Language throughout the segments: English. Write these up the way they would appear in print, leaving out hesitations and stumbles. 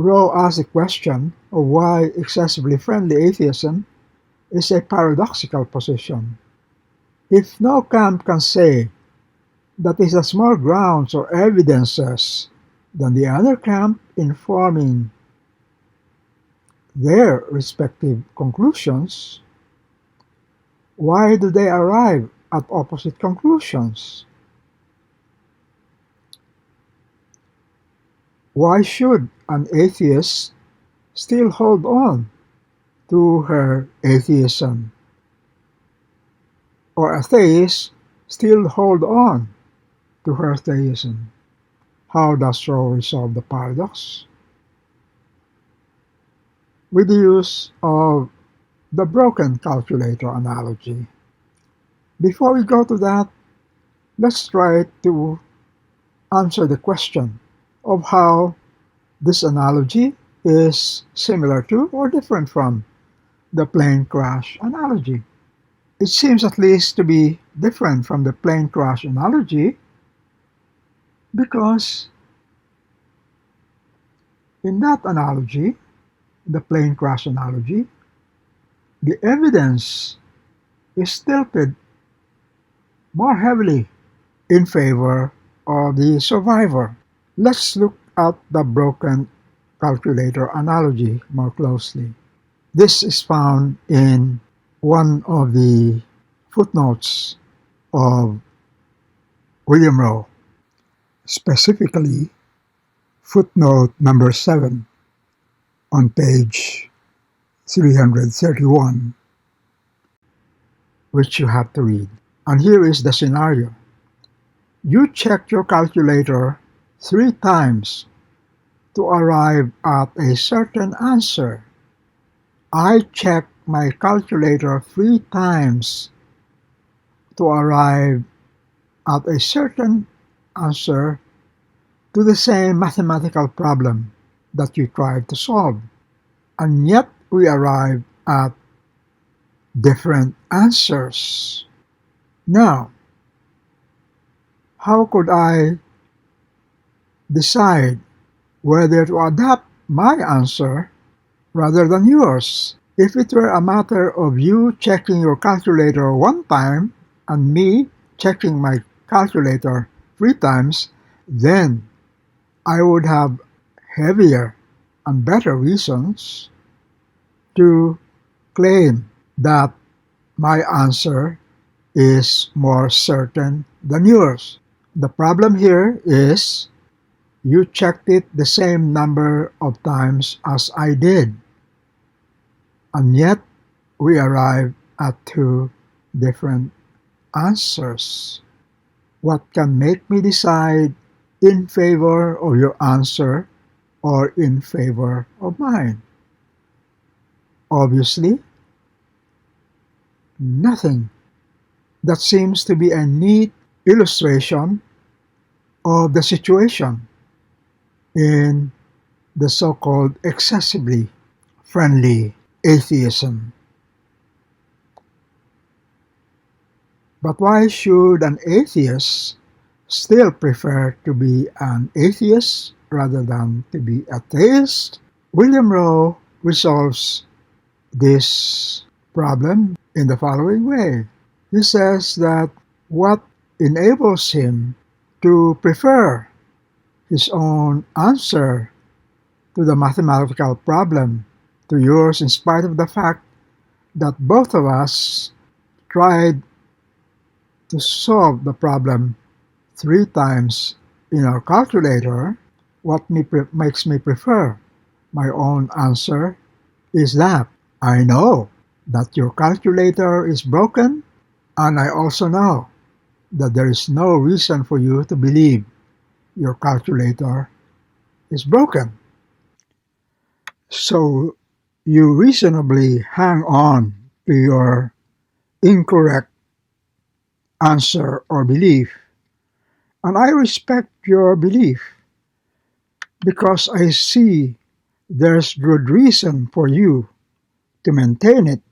Rowe asks the question of why excessively friendly atheism is a paradoxical position. If no camp can say that it has more grounds or evidences than the other camp in forming their respective conclusions, why do they arrive at opposite conclusions? Why should an atheist still hold on to her atheism, or a theist still hold on to her theism? How does Rowe resolve the paradox? With the use of the broken calculator analogy. Before we go to that, let's try to answer the question of how this analogy is similar to or different from the plane crash analogy. It seems at least to be different from the plane crash analogy because in that analogy, the plane crash analogy, the evidence is tilted more heavily in favor of the survivor. Let's look at the broken calculator analogy more closely. This is found in one of the footnotes of William Rowe, specifically footnote number 7 on page 331, which you have to read. And here is the scenario. You check your calculator 3 times to arrive at a certain answer. I check my calculator 3 times to arrive at a certain answer to the same mathematical problem that you tried to solve. And yet we arrive at different answers. Now, how could I decide whether to adapt my answer rather than yours? If it were a matter of you checking your calculator 1 time and me checking my calculator 3 times, then I would have heavier and better reasons to claim that my answer is more certain than yours. The problem here is you checked it the same number of times as I did, and yet we arrive at 2 different answers. What can make me decide in favor of your answer or in favor of mine? Obviously, nothing. That seems to be a neat illustration of the situation in the so-called excessively friendly atheism. But why should an atheist still prefer to be an atheist rather than to be a theist? William Rowe resolves this problem in the following way. He says that what enables him to prefer his own answer to the mathematical problem to yours, in spite of the fact that both of us tried to solve the problem 3 times in our calculator, what makes me prefer my own answer is that I know that your calculator is broken, and I also know that there is no reason for you to believe your calculator is broken. So you reasonably hang on to your incorrect answer or belief. And I respect your belief because I see there's good reason for you to maintain it,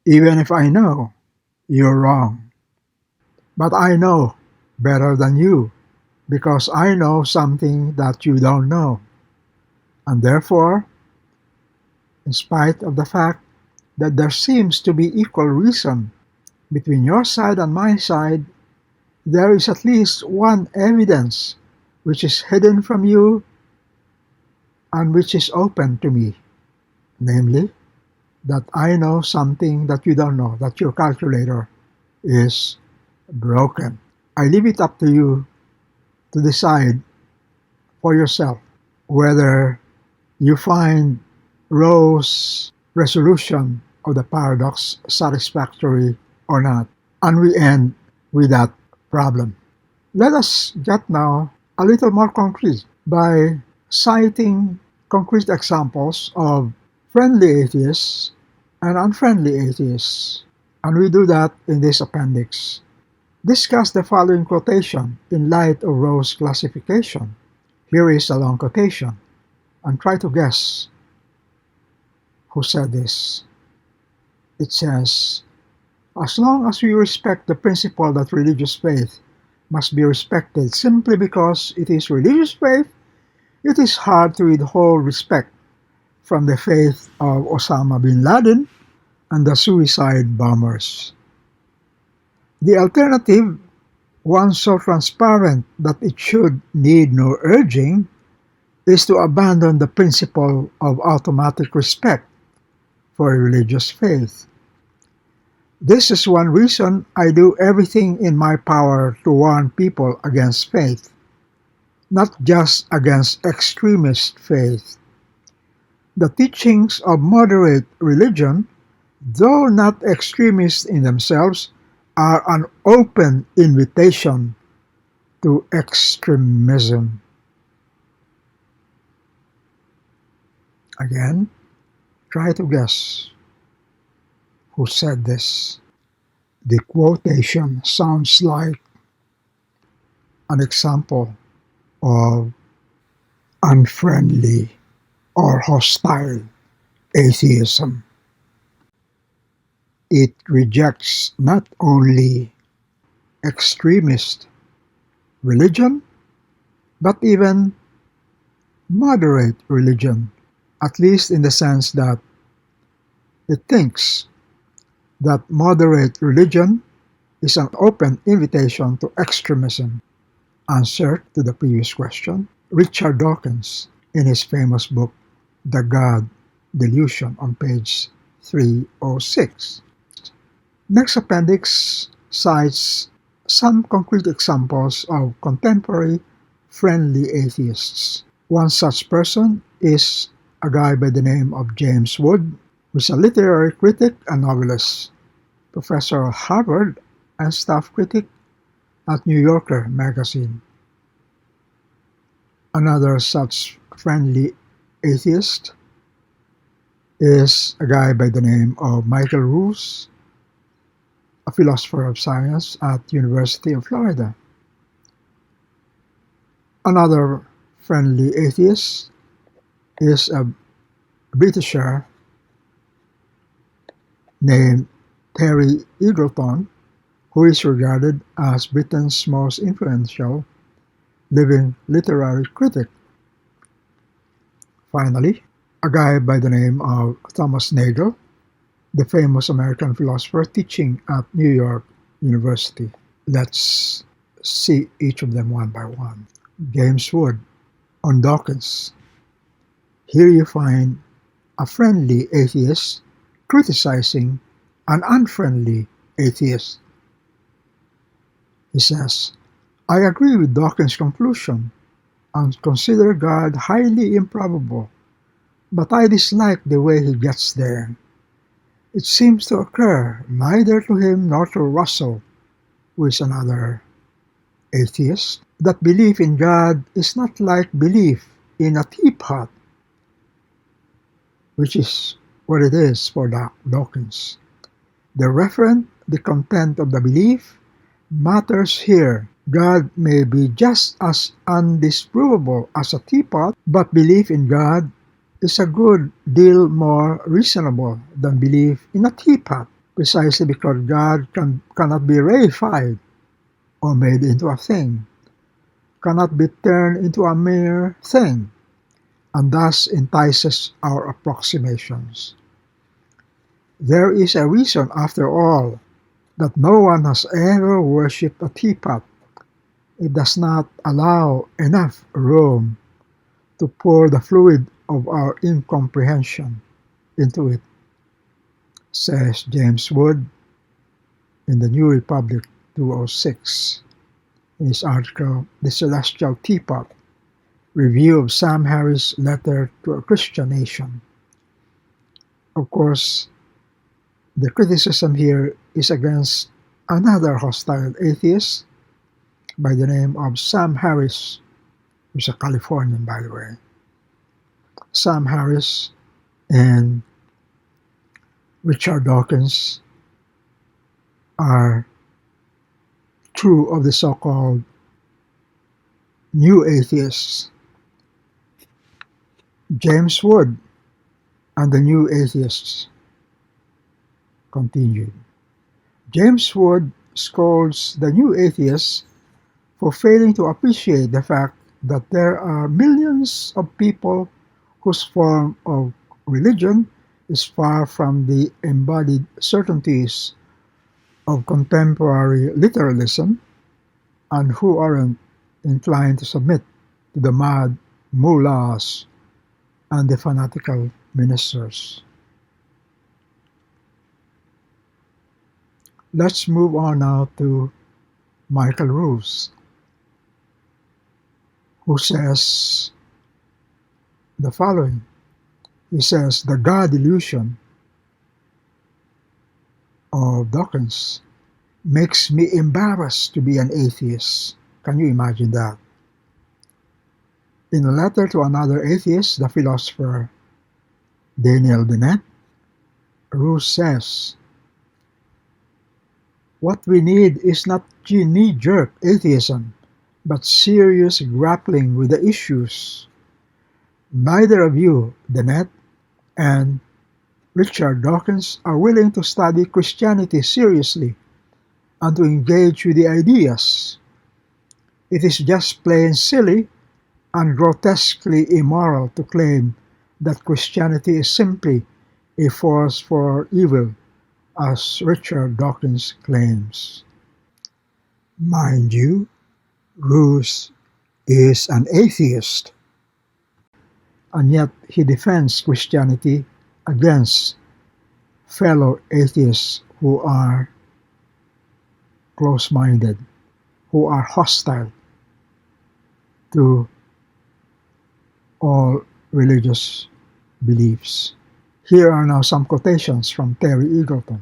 even if I know you're wrong. But I know better than you because I know something that you don't know. And therefore, in spite of the fact that there seems to be equal reason between your side and my side, there is at least one evidence which is hidden from you and which is open to me, namely, that I know something that you don't know, that your calculator is broken. I leave it up to you to decide for yourself whether you find Rowe's resolution of the paradox satisfactory or not. And we end with that problem. Let us get now a little more concrete by citing concrete examples of friendly atheists and unfriendly atheists. And we do that in this appendix. Discuss the following quotation in light of Rowe's classification. Here is a long quotation, and try to guess who said this. It says, "As long as we respect the principle that religious faith must be respected simply because it is religious faith, it is hard to withhold respect from the faith of Osama bin Laden and the suicide bombers. The alternative, one so transparent that it should need no urging, is to abandon the principle of automatic respect for a religious faith. This is one reason I do everything in my power to warn people against faith, not just against extremist faith. The teachings of moderate religion, though not extremist in themselves, are an open invitation to extremism." Again, try to guess who said this. The quotation sounds like an example of unfriendly or hostile atheism. It rejects not only extremist religion, but even moderate religion, at least in the sense that it thinks that moderate religion is an open invitation to extremism. Answer to the previous question, Richard Dawkins, in his famous book, The God Delusion, on page 306. Next appendix cites some concrete examples of contemporary friendly atheists. One such person is a guy by the name of James Wood, who is a literary critic and novelist, professor at Harvard, and staff critic at New Yorker magazine. Another such friendly atheist is a guy by the name of Michael Rowe, a philosopher of science at University of Florida. Another friendly atheist is a Britisher named Terry Eagleton, who is regarded as Britain's most influential living literary critic. Finally, a guy by the name of Thomas Nagel, the famous American philosopher teaching at New York University. Let's see each of them one by one. James Wood, on Dawkins. Here you find a friendly atheist criticizing an unfriendly atheist. He says, "I agree with Dawkins' conclusion and consider God highly improbable, but I dislike the way he gets there. It seems to occur neither to him nor to Russell, who is another atheist, that belief in God is not like belief in a teapot," which is what it is for Dawkins. The referent, the content of the belief, matters here. God may be just as undisprovable as a teapot, but belief in God is a good deal more reasonable than belief in a teapot, precisely because God cannot be reified or made into a thing, cannot be turned into a mere thing. and thus entices our approximations. There is a reason, after all, that no one has ever worshipped a teapot. It does not allow enough room to pour the fluid of our incomprehension into it, says James Wood in the New Republic 206 in his article The Celestial Teapot, review of Sam Harris' letter to a Christian nation. Of course, the criticism here is against another hostile atheist by the name of Sam Harris, who's a Californian, by the way. Sam Harris and Richard Dawkins are two of the so-called new atheists. James Wood and the new atheists continued. James Wood scolds the new atheists for failing to appreciate the fact that there are millions of people whose form of religion is far from the embodied certainties of contemporary literalism and who aren't inclined to submit to the mad mullahs and the fanatical ministers. Let's move on now to Michael Rowe, who says the following. He says, the God illusion of Dawkins makes me embarrassed to be an atheist. Can you imagine that? In a letter to another atheist, the philosopher Daniel Dennett, Rowe says, what we need is not knee-jerk atheism, but serious grappling with the issues. Neither of you, Dennett and Richard Dawkins, are willing to study Christianity seriously and to engage with the ideas. It is just plain silly and grotesquely immoral to claim that Christianity is simply a force for evil, as Richard Dawkins claims. Mind you, Rowe is an atheist, and yet he defends Christianity against fellow atheists who are close-minded, who are hostile to all religious beliefs. Here are now some quotations from Terry Eagleton.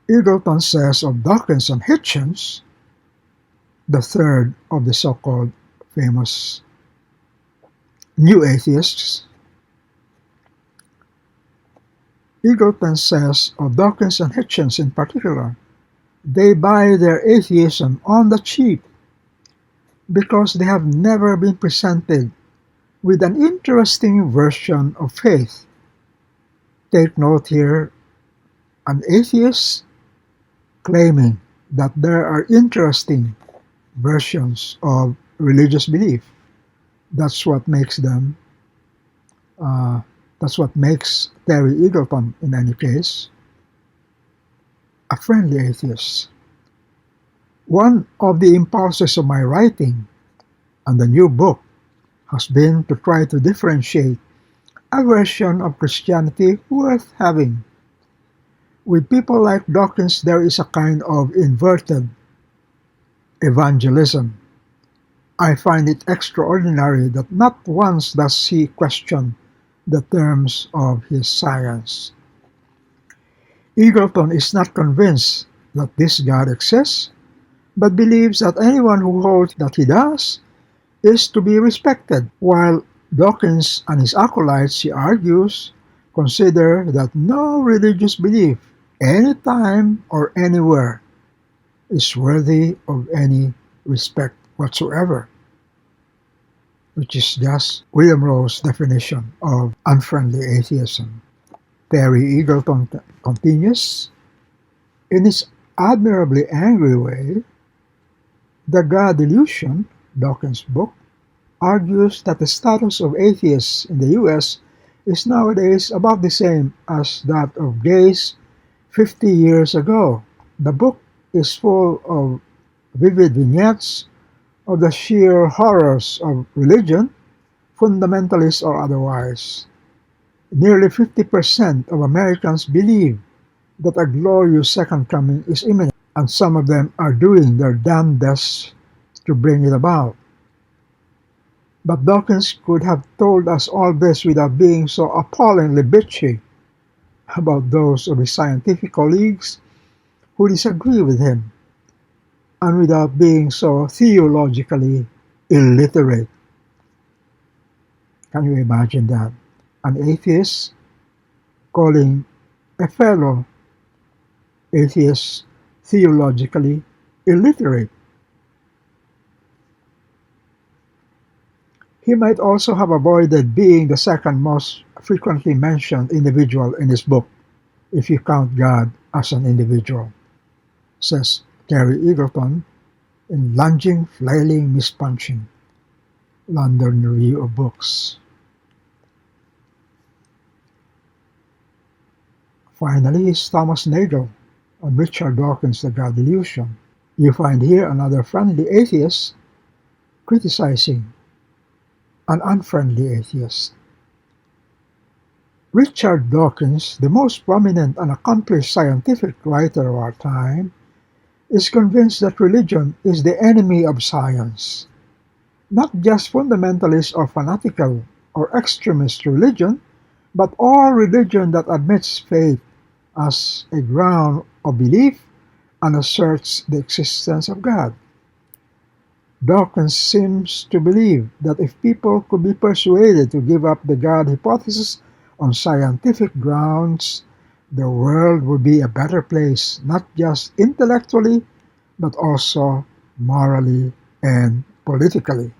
Eagleton says of Dawkins and Hitchens, the third of the so-called famous new atheists, Eagleton says of Dawkins and Hitchens in particular, they buy their atheism on the cheap because they have never been presented with an interesting version of faith. Take note here, an atheist claiming that there are interesting versions of religious belief. That's what makes them, that's what makes Terry Eagleton, in any case, a friendly atheist. One of the impulses of my writing and the new book has been to try to differentiate a version of Christianity worth having. With people like Dawkins, there is a kind of inverted evangelism. I find it extraordinary that not once does he question the terms of his science. Eagleton is not convinced that this God exists, but believes that anyone who holds that he does is to be respected, while Dawkins and his acolytes, he argues, consider that no religious belief, anytime or anywhere, is worthy of any respect whatsoever, which is just William Rowe's definition of unfriendly atheism. Terry Eagleton continues, in his admirably angry way, the God Illusion, Dawkins' book, argues that the status of atheists in the US is nowadays about the same as that of gays 50 years ago. The book is full of vivid vignettes of the sheer horrors of religion, fundamentalist or otherwise. Nearly 50% of Americans believe that a glorious second coming is imminent, and some of them are doing their damnedest to bring it about. But Dawkins could have told us all this without being so appallingly bitchy about those of his scientific colleagues who disagree with him, and without being so theologically illiterate. Can you imagine that? An atheist calling a fellow atheist theologically illiterate. He might also have avoided being the second most frequently mentioned individual in his book, if you count God as an individual, says Terry Eagleton in Lunging, Flailing, Mispunching, London Review of Books. Finally is Thomas Nagel on Richard Dawkins' The God Delusion. You find here another friendly atheist criticizing an unfriendly atheist. Richard Dawkins, the most prominent and accomplished scientific writer of our time, is convinced that religion is the enemy of science. Not just fundamentalist or fanatical or extremist religion, but all religion that admits faith as a ground of belief and asserts the existence of God. Dawkins seems to believe that if people could be persuaded to give up the God hypothesis on scientific grounds, the world would be a better place, not just intellectually, but also morally and politically.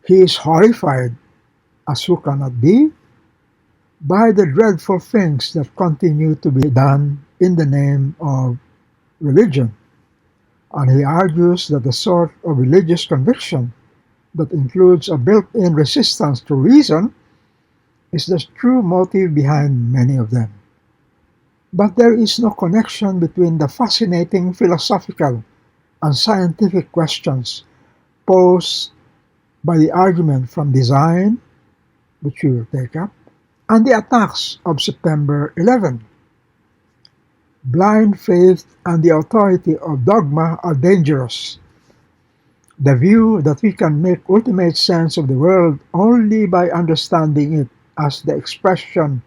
He is horrified, as who cannot be, by the dreadful things that continue to be done in the name of religion, and he argues that the sort of religious conviction that includes a built-in resistance to reason is the true motive behind many of them. But there is no connection between the fascinating philosophical and scientific questions posed by the argument from design, which we will take up, and the attacks of September 11. Blind faith and the authority of dogma are dangerous. The view that we can make ultimate sense of the world only by understanding it as the expression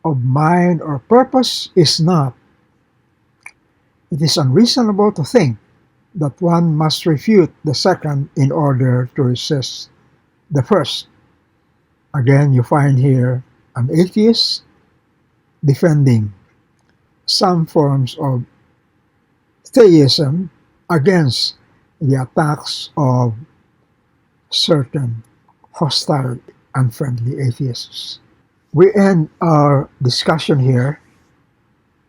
of mind or purpose is not. It is unreasonable to think that one must refute the second in order to resist the first. Again, you find here an atheist defending some forms of theism against the attacks of certain hostile, unfriendly atheists. We end our discussion here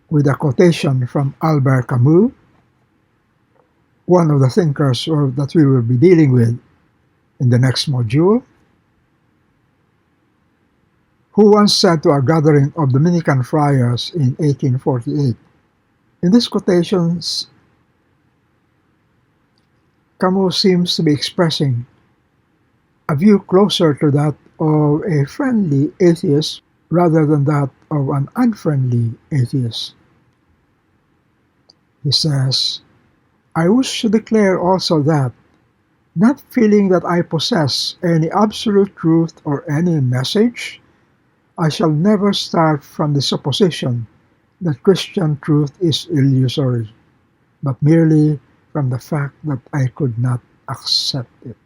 with a quotation from Albert Camus, one of the thinkers that we will be dealing with in the next module, who once said to a gathering of Dominican friars in 1848. In these quotations, Camus seems to be expressing a view closer to that of a friendly atheist rather than that of an unfriendly atheist. He says, I wish to declare also that, not feeling that I possess any absolute truth or any message, I shall never start from the supposition that Christian truth is illusory, but merely from the fact that I could not accept it.